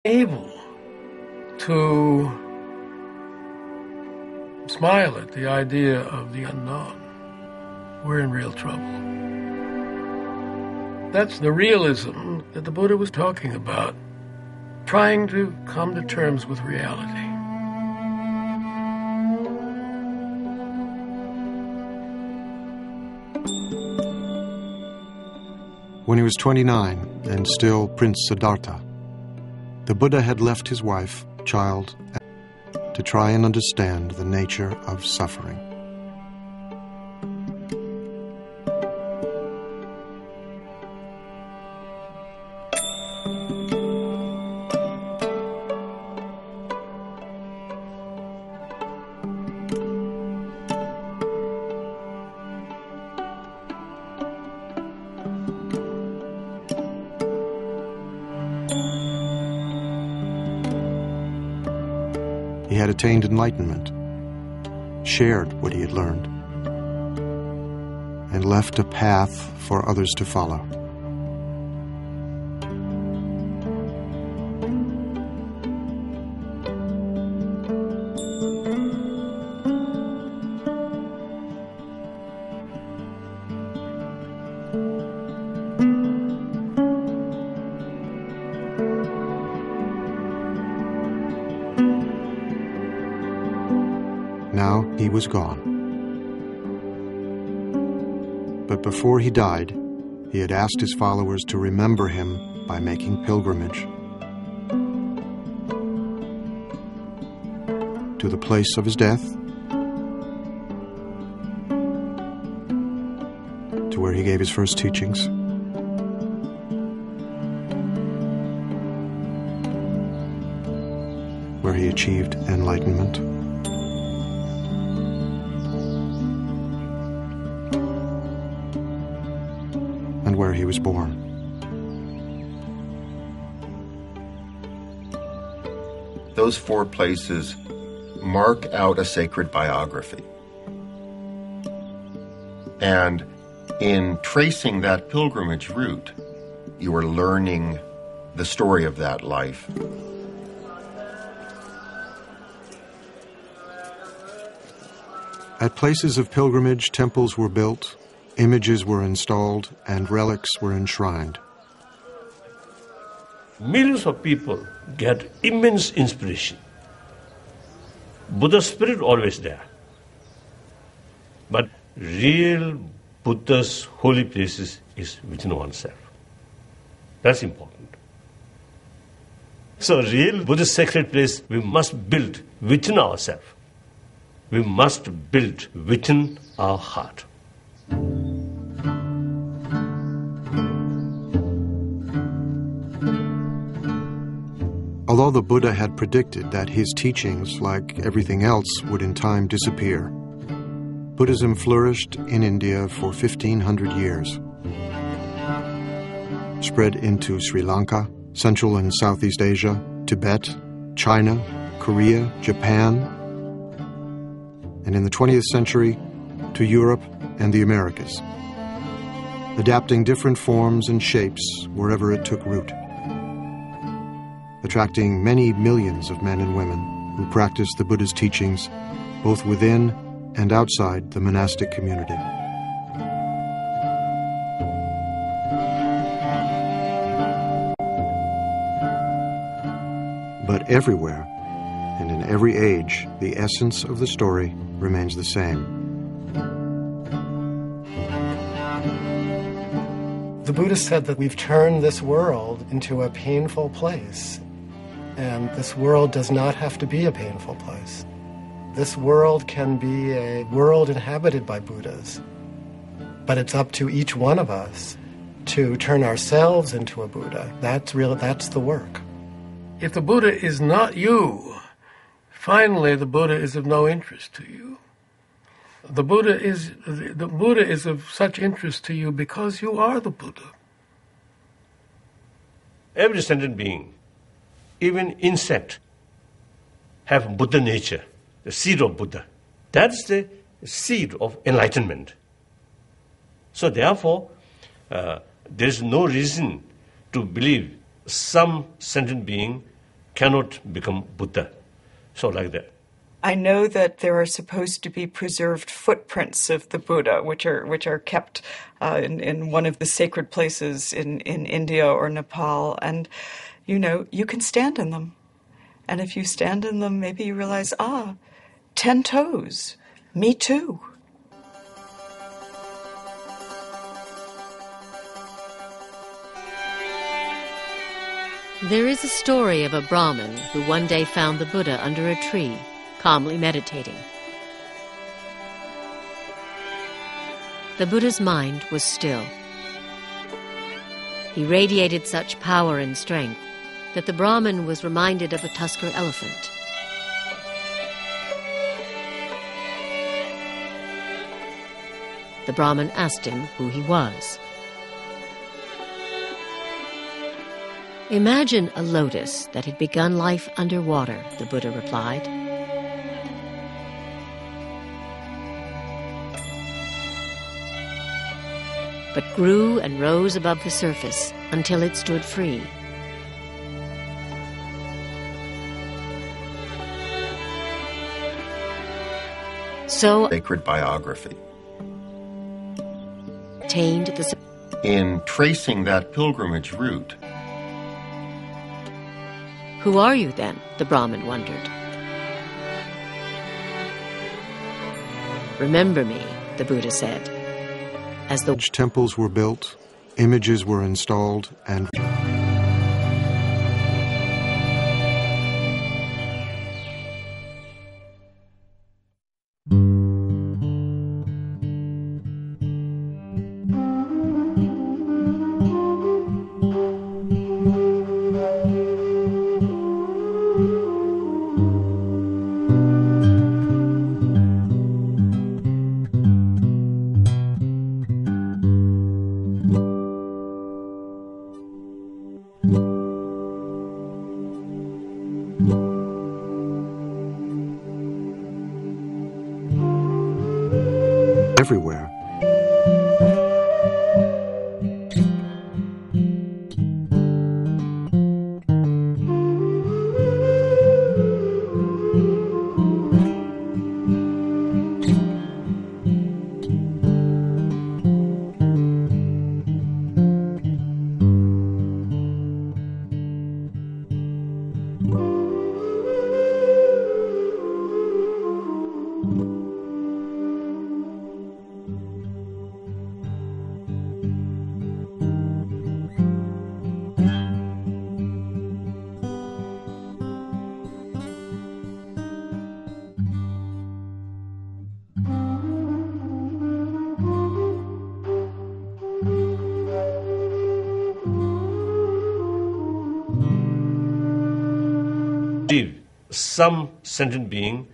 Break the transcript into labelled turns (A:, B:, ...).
A: able to smile at the idea of the unknown, we're in real trouble. That's the realism that the Buddha was talking about, trying to come to terms with reality.
B: When he was 29 and still Prince Siddhartha, the Buddha had left his wife, child, to try and understand the nature of suffering. He had attained enlightenment, shared what he had learned, and left a path for others to follow. Now he was gone. But before he died, he had asked his followers to remember him by making pilgrimage to the place of his death, to where he gave his first teachings, where he achieved enlightenment, and where he was born.
C: Those 4 places mark out a sacred biography. And in tracing that pilgrimage route, you are learning the story of that life.
B: At places of pilgrimage, temples were built, images were installed, and relics were enshrined.
D: Millions of people get immense inspiration. Buddha's spirit always there. But real Buddha's holy places is within oneself. That's important. So real Buddhist sacred place we must build within ourselves. We must build within our heart.
B: Although the Buddha had predicted that his teachings, like everything else, would in time disappear, Buddhism flourished in India for 1,500 years. Spread into Sri Lanka, Central and Southeast Asia, Tibet, China, Korea, Japan, and in the 20th century to Europe and the Americas, adapting different forms and shapes wherever it took root, attracting many millions of men and women who practiced the Buddha's teachings both within and outside the monastic community. But everywhere and in every age, the essence of the story remains the same.
A: The Buddha said that we've turned this world into a painful place. And this world does not have to be a painful place. This world can be a world inhabited by Buddhas. But it's up to each one of us to turn ourselves into a Buddha. That's the work. If the Buddha is not you, finally the Buddha is of no interest to you. The Buddha is of such interest to you because you are the Buddha.
D: Every sentient being, even insect, have Buddha nature, the seed of Buddha. That's the seed of enlightenment. So therefore, there is no reason to believe some sentient being cannot become Buddha. So like that.
E: I know that there are supposed to be preserved footprints of the Buddha, which are kept in one of the sacred places in India or Nepal. And, you can stand in them. And if you stand in them, maybe you realize, 10 toes, me too.
F: There is a story of a Brahmin who one day found the Buddha under a tree, calmly meditating. The Buddha's mind was still. He radiated such power and strength that the Brahmin was reminded of a tusker elephant. The Brahmin asked him who he was. Imagine a lotus that had begun life underwater, the Buddha replied. But grew and rose above the surface until it stood free. So
C: Sacred biography.
F: Attained the...
C: In tracing that pilgrimage route,
F: Who are you then? The Brahmin wondered. Remember me, the Buddha said. As the
B: temples were built, images were installed, and everywhere.
D: Some sentient being